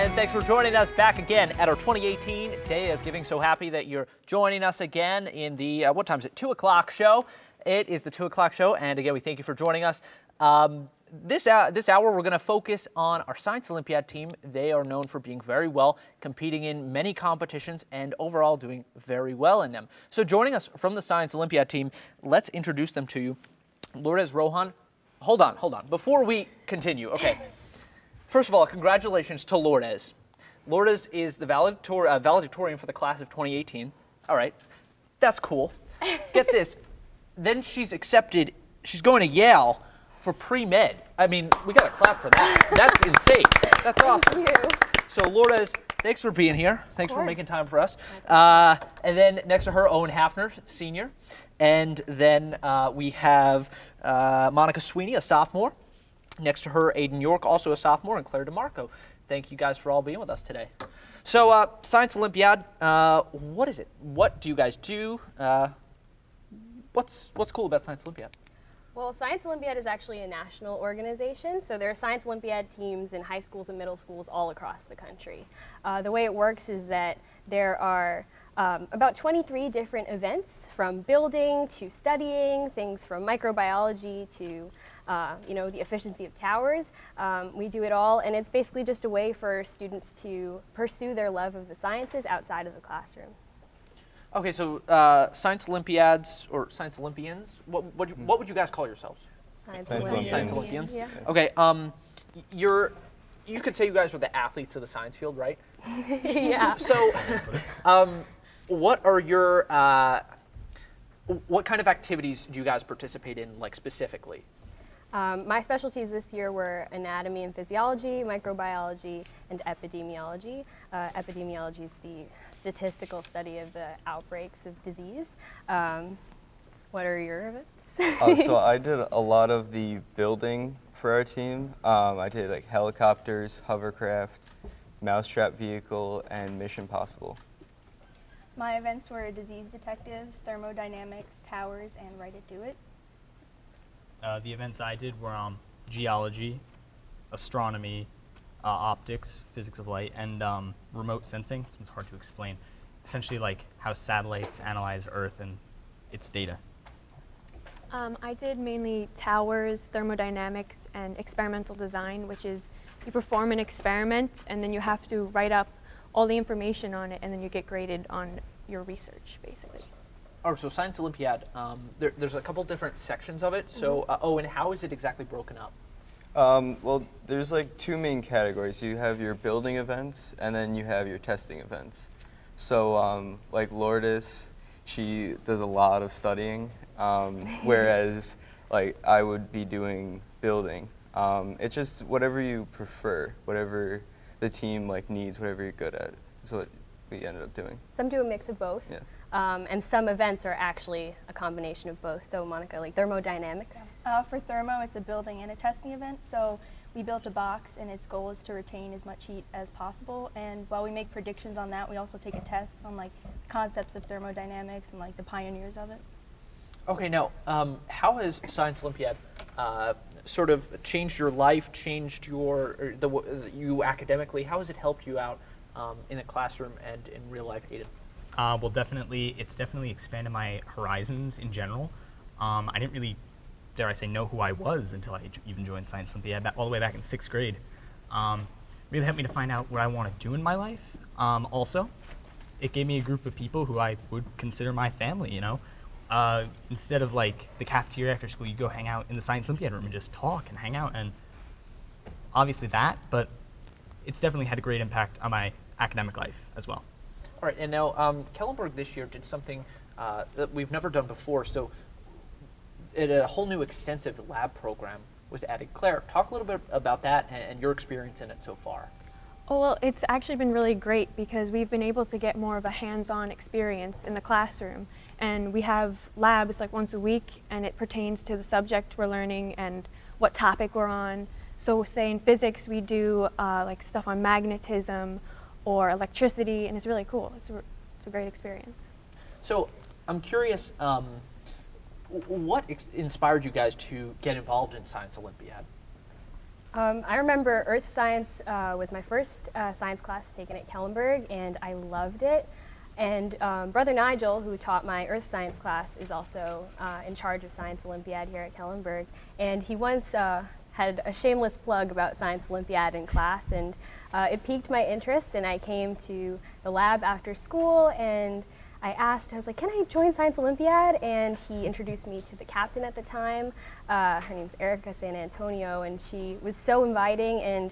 and thanks for joining us back again at our 2018 Day of Giving. So happy that you're joining us again in the, what time is it, 2 o'clock show. It is the 2 o'clock show, and again, we thank you for joining us. This hour, we're going to focus on our Science Olympiad team. They are known for being very well, competing in many competitions, and overall doing very well in them. So joining us from the Science Olympiad team, let's introduce them to you. Lourdes Rohan. Hold on. Before we continue, okay. First of all, congratulations to Lourdes. Lourdes is the valedictorian for the class of 2018. All right, that's cool. Get this. Then she's accepted. She's going to Yale for pre-med. I mean, we got to clap for that. That's insane. That's awesome. Thank you. So Lourdes, thanks for being here. Thanks for making time for us. And then next to her, Owen Hafner, senior. And then we have Monica Sweeney, a sophomore. Next to her, Aiden York, also a sophomore, and Claire DeMarco. Thank you guys for all being with us today. So Science Olympiad, what is it? What do you guys do? What's cool about Science Olympiad? Well, Science Olympiad is actually a national organization, so there are Science Olympiad teams in high schools and middle schools all across the country. The way it works is that there are about 23 different events, from building to studying, things from microbiology to the efficiency of towers. We do it all, and it's basically just a way for students to pursue their love of the sciences outside of the classroom. Okay, so Science Olympiads or Science Olympians, what would you guys call yourselves? Science Olympians. Yeah. Okay, you could say you guys were the athletes of the science field, right? Yeah. So, what are your what kind of activities do you guys participate in, like specifically? My specialties this year were anatomy and physiology, microbiology, and epidemiology. Epidemiology is the statistical study of the outbreaks of disease. What are your events? So I did a lot of the building for our team. I did like helicopters, hovercraft, mousetrap vehicle, and Mission Possible. My events were disease detectives, thermodynamics, towers, and Write It, Do It. The events I did were geology, astronomy, optics, physics of light, and remote sensing. This one's hard to explain. Essentially like how satellites analyze Earth and its data. I did mainly towers, thermodynamics, and experimental design, which is you perform an experiment and then you have to write up all the information on it, and then you get graded on your research, basically. Oh, so Science Olympiad, there's a couple different sections of it. So, and how is it exactly broken up? Well, there's like two main categories. You have your building events, and then you have your testing events. So, like Lourdes, she does a lot of studying, whereas like I would be doing building. It's just whatever you prefer, whatever the team like needs, whatever you're good at, is what we ended up doing. Some do a mix of both. Yeah. And some events are actually a combination of both. So Monica, like thermodynamics? For thermo, it's a building and a testing event. So we built a box, and its goal is to retain as much heat as possible. And while we make predictions on that, we also take a test on like concepts of thermodynamics and like the pioneers of it. Okay, now, how has Science Olympiad sort of changed your life, changed you academically? How has it helped you out in the classroom and in real life, Aiden? Well, it's definitely expanded my horizons in general. I didn't really, dare I say, know who I was until I even joined Science Olympiad, all the way back in 6th grade. Really helped me to find out what I want to do in my life. Also, it gave me a group of people who I would consider my family, you know. Instead of like the cafeteria after school, you go hang out in the Science Olympiad room and just talk and hang out, and obviously that, but it's definitely had a great impact on my academic life as well. All right, and now Kellenberg this year did something that we've never done before. So a whole new extensive lab program was added. Claire, talk a little bit about that and your experience in it so far. Oh, well, it's actually been really great because we've been able to get more of a hands-on experience in the classroom. And we have labs like once a week, and it pertains to the subject we're learning and what topic we're on. So say in physics, we do like stuff on magnetism or electricity, and it's really cool. It's a great experience. So I'm curious, what inspired you guys to get involved in Science Olympiad? I remember Earth Science was my first science class taken at Kellenberg, and I loved it. And Brother Nigel, who taught my Earth Science class, is also in charge of Science Olympiad here at Kellenberg. And he once had a shameless plug about Science Olympiad in class, and it piqued my interest, and I came to the lab after school, and I asked, I was like, can I join Science Olympiad? And he introduced me to the captain at the time. Her name's Erica San Antonio, and she was so inviting and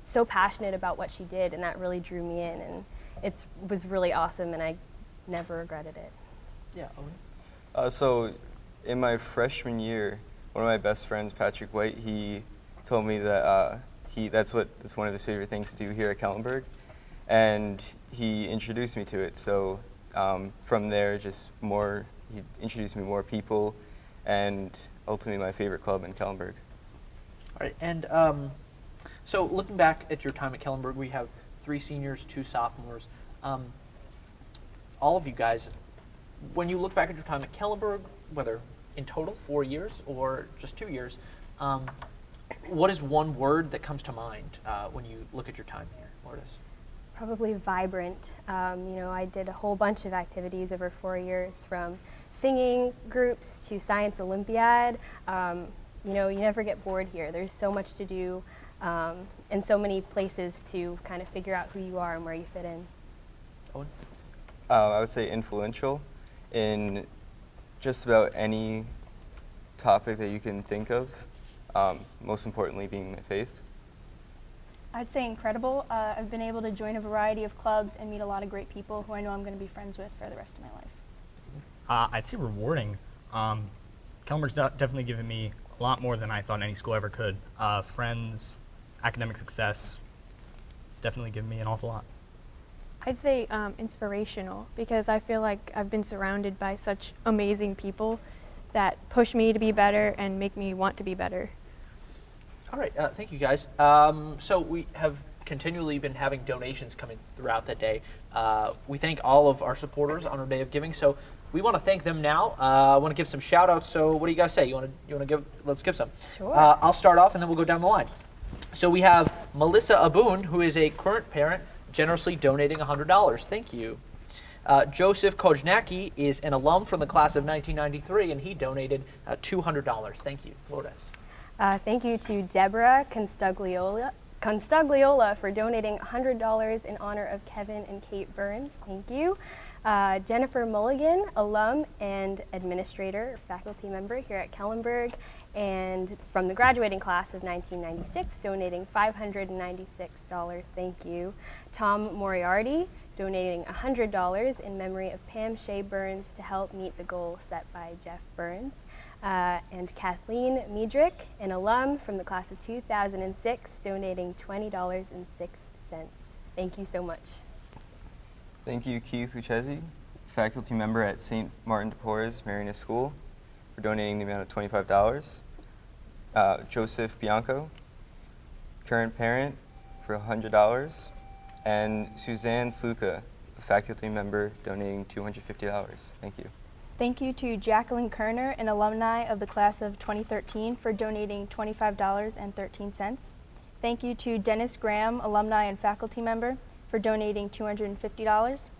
so passionate about what she did, and that really drew me in, and it was really awesome, and I never regretted it. Yeah. So in my freshman year, one of my best friends, Patrick White, he told me that that's one of his favorite things to do here at Kellenberg, and he introduced me to it. So from there, he introduced me more people, and ultimately my favorite club in Kellenberg. All right, and so looking back at your time at Kellenberg, we have 3 seniors, 2 sophomores. All of you guys, when you look back at your time at Kellenberg, whether in total 4 years or just 2 years, what is one word that comes to mind when you look at your time here, Lourdes? Probably vibrant. I did a whole bunch of activities over 4 years, from singing groups to Science Olympiad. You never get bored here. There's so much to do and so many places to kind of figure out who you are and where you fit in. Owen? I would say influential in just about any topic that you can think of, most importantly being my faith. I'd say incredible. I've been able to join a variety of clubs and meet a lot of great people who I know I'm going to be friends with for the rest of my life. I'd say rewarding. Kellenberg's definitely given me a lot more than I thought any school ever could. Friends, academic success. It's definitely given me an awful lot. I'd say inspirational, because I feel like I've been surrounded by such amazing people that push me to be better and make me want to be better. All right, thank you guys. So we have continually been having donations coming throughout the day. We thank all of our supporters on our Day of Giving, so we want to thank them now. I want to give some shout outs, so what do you guys say? You want to give, let's give some. Sure. I'll start off and then we'll go down the line. So we have Melissa Aboon, who is a current parent, generously donating $100. Thank you. Joseph Kojnacki is an alum from the class of 1993, and he donated $200. Thank you. Lourdes. Thank you to Deborah Constagliola for donating $100 in honor of Kevin and Kate Burns. Thank you. Jennifer Mulligan, alum and administrator, faculty member here at Kellenberg, and from the graduating class of 1996, donating $596. Thank you. Tom Moriarty, donating $100 in memory of Pam Shea Burns to help meet the goal set by Jeff Burns. And Kathleen Miedrich, an alum from the class of 2006, donating $20.06. Thank you so much. Thank you, Keith Lucchesi, faculty member at St. Martin de Porres Marianist School, for donating the amount of $25. Joseph Bianco, current parent, for $100. And Suzanne Sluka, a faculty member, donating $250. Thank you. Thank you to Jacqueline Kerner, an alumni of the class of 2013, for donating $25.13. Thank you to Dennis Graham, alumni and faculty member, for donating $250.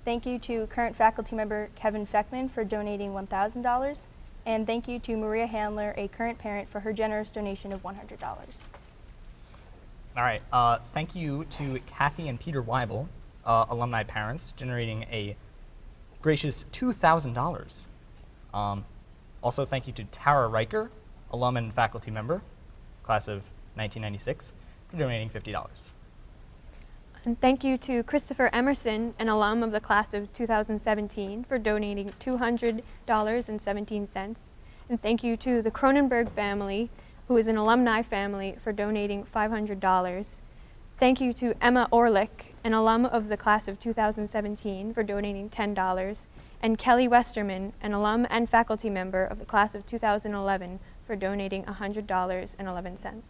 Thank you to current faculty member Kevin Feckman for donating $1,000. And thank you to Maria Handler, a current parent, for her generous donation of $100. All right, thank you to Kathy and Peter Weibel, alumni parents, generating a gracious $2,000. Also, thank you to Tara Riker, alum and faculty member, class of 1996, for donating $50. And thank you to Christopher Emerson, an alum of the class of 2017, for donating $200.17. And thank you to the Cronenberg family, who is an alumni family, for donating $500. Thank you to Emma Orlick, an alum of the class of 2017, for donating $10. And Kelly Westerman, an alum and faculty member of the class of 2011, for donating $100.11.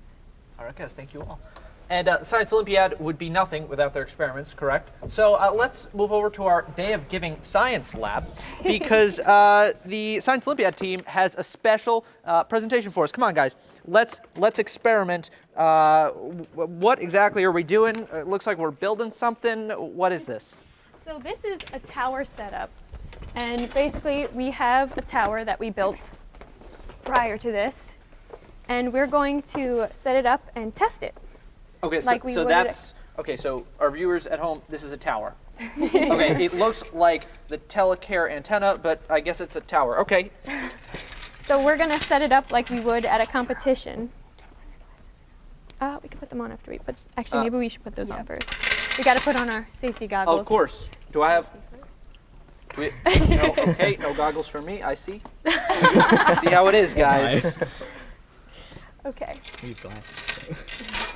All right, guys, thank you all. And Science Olympiad would be nothing without their experiments, correct? So let's move over to our Day of Giving Science Lab, because the Science Olympiad team has a special presentation for us. Come on, guys. Let's experiment What exactly are we doing? It looks like we're building something. What is this? So this is a tower setup, and basically we have a tower that we built prior to this, and we're going to set it up and test it. Okay, so, Like we so would- that's okay. So our viewers at home, this is a tower. Okay, it looks like the telecare antenna, but I guess it's a tower. Okay. So we're gonna set it up like we would at a competition. We can put them on after we, but actually maybe we should put those on first. We gotta put on our safety goggles. Oh, of course. Do I have? No, okay, no goggles for me. I see. See how it is, guys. Okay. Need glasses.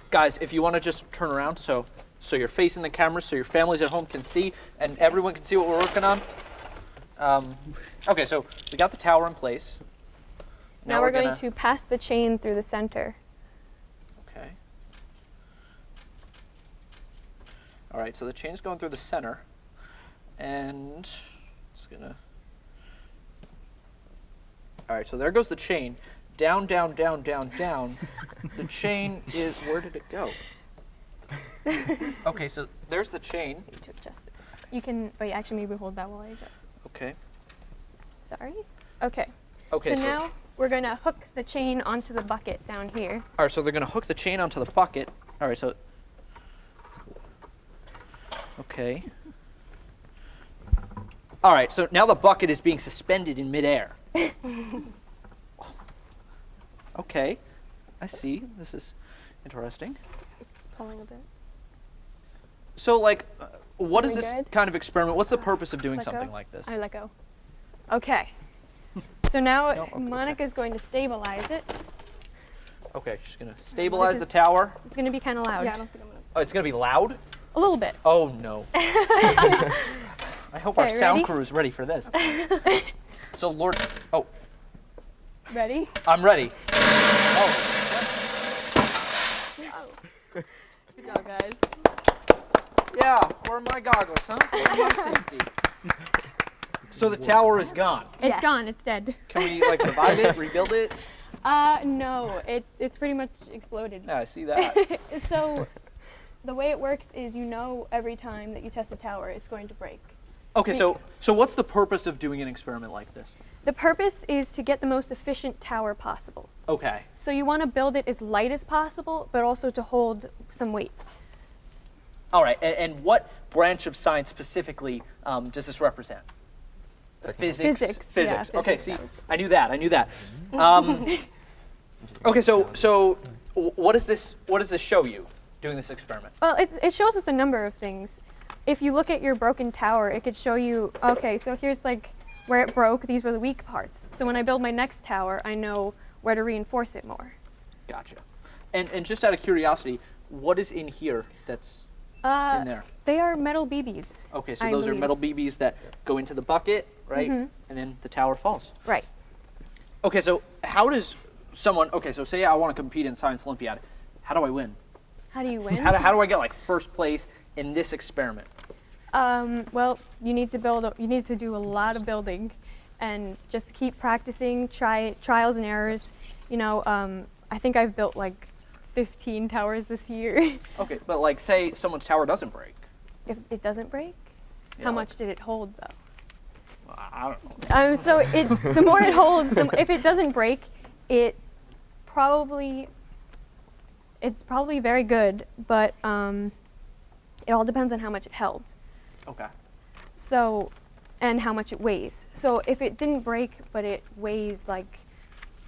Guys, if you want to just turn around so you're facing the camera, so your families at home can see, and everyone can see what we're working on. Okay, so we got the tower in place. Now we're going gonna- to pass the chain through the center. Okay. All right, so the chain's going through the center, and it's gonna. All right, so there goes the chain. Down, down, down, down, down. The chain is, where did it go? Okay, so there's the chain. Need to adjust this. You can, wait, actually maybe hold that while I adjust. Okay. Sorry. Okay. Okay, So now we're gonna hook the chain onto the bucket down here. All right, so they're gonna hook the chain onto the bucket. All right, so. Okay. All right, so now the bucket is being suspended in midair. Okay, I see. This is interesting. It's pulling a bit. So, like, what Are is we this good? kind of experiment? What's the purpose of doing Let something go? like this? I let go. Okay. So now No, okay. Monica's going to stabilize it. Okay, she's gonna stabilize This the is- tower. It's gonna be kind of loud. Yeah, I don't think I'm gonna. Oh, it's gonna be loud. A little bit. Oh no. I hope our Okay, sound ready? crew is ready for this. So, Lord. Oh, Ready? I'm ready. Oh. Good job, guys. Yeah, where are my goggles, huh? Where are my safety? So the tower is gone. It's Yes. gone. It's dead. Can we like revive it, rebuild it? No. It's pretty much exploded. Yeah, I see that. So the way it works is every time that you test a tower, it's going to break. Okay, so what's the purpose of doing an experiment like this? The purpose is to get the most efficient tower possible. Okay. So you want to build it as light as possible, but also to hold some weight. All right, and what branch of science specifically does this represent? Physics. Physics, Physics. yeah, Okay, physics, see, I would say. I knew that. I knew that. Okay, so what does this show you doing this experiment? Well, it shows us a number of things. If you look at your broken tower, it could show you, okay, so here's like where it broke, these were the weak parts. So when I build my next tower, I know where to reinforce it more. Gotcha. And just out of curiosity, what is in here that's in there? They are metal BBs. Okay, so I those are believe. metal BBs that go into the bucket, right? Mhm. And then the tower falls. Right. Okay, so how does someone, okay, so say I want to compete in Science Olympiad. How do I win? How do you win? How do I get like first place in this experiment? Well, you need to do a lot of building and just keep practicing, trials and errors. I think I've built like 15 towers this year. Okay, but like say someone's tower doesn't break. If it doesn't break, Yeah, how like- much did it hold though? I don't know. So the more it holds, if it doesn't break, it's probably very good, but it all depends on how much it held. Okay. So, and how much it weighs. So if it didn't break, but it weighs like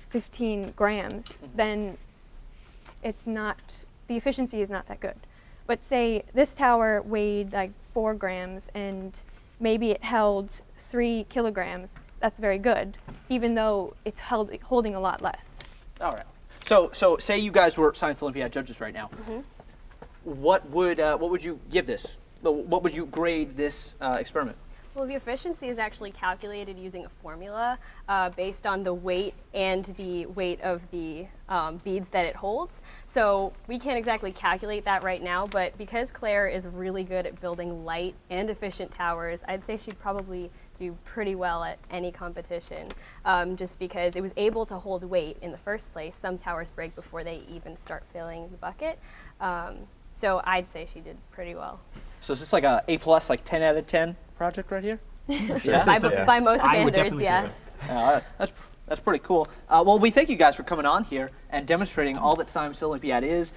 15 grams, then the efficiency is not that good. But say this tower weighed like 4 grams and maybe it held 3 kilograms, that's very good, even though it's holding a lot less. All right. So say you guys were Science Olympiad judges right now. Mm-hmm. What would you give this? What would you grade this experiment? Well, the efficiency is actually calculated using a formula based on the weight and the weight of the beads that it holds. So we can't exactly calculate that right now, but because Claire is really good at building light and efficient towers, I'd say she'd probably do pretty well at any competition, just because it was able to hold weight in the first place. Some towers break before they even start filling the bucket. So I'd say she did pretty well. So is this like a A+, like 10 out of 10 project right here? Yeah. By most I would standards, definitely say yes. so. That's pretty cool. Well, we thank you guys for coming on here and demonstrating all that Science Olympiad is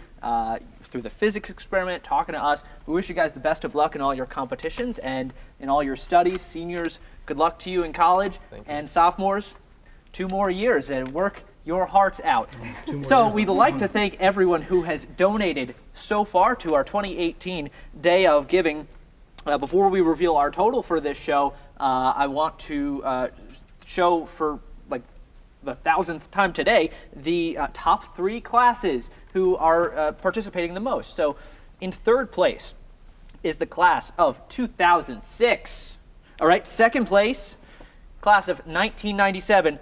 through the physics experiment, talking to us. We wish you guys the best of luck in all your competitions and in all your studies. Seniors, good luck to you in college. Thank you. And sophomores, 2 more years and work your hearts out. So we'd like to thank everyone who has donated so far to our 2018 Day of Giving. Before we reveal our total for this show, I want to show for like the 1000th time today the top 3 classes who are participating the most. So in 3rd place is the class of 2006. All right, 2nd place, class of 1997.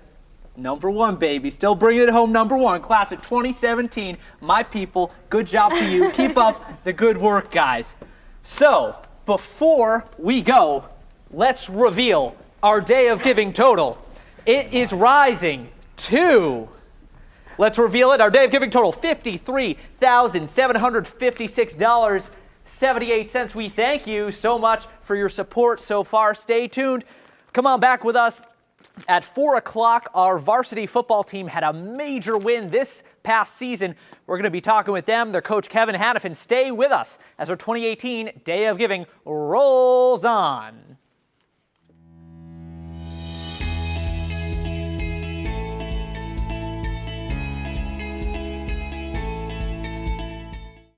Number 1, baby. Still bringing it home, number 1. Class of 2017. My people, good job to you. Keep up the good work, guys. So, before we go, let's reveal our Day of Giving total. It is rising to, let's reveal it, our Day of Giving total, $53,756.78. We thank you so much for your support so far. Stay tuned. Come on back with us. At 4 o'clock, our varsity football team had a major win this past season. We're going to be talking with them, their coach Kevin Hannafin. Stay with us as our 2018 Day of Giving rolls on.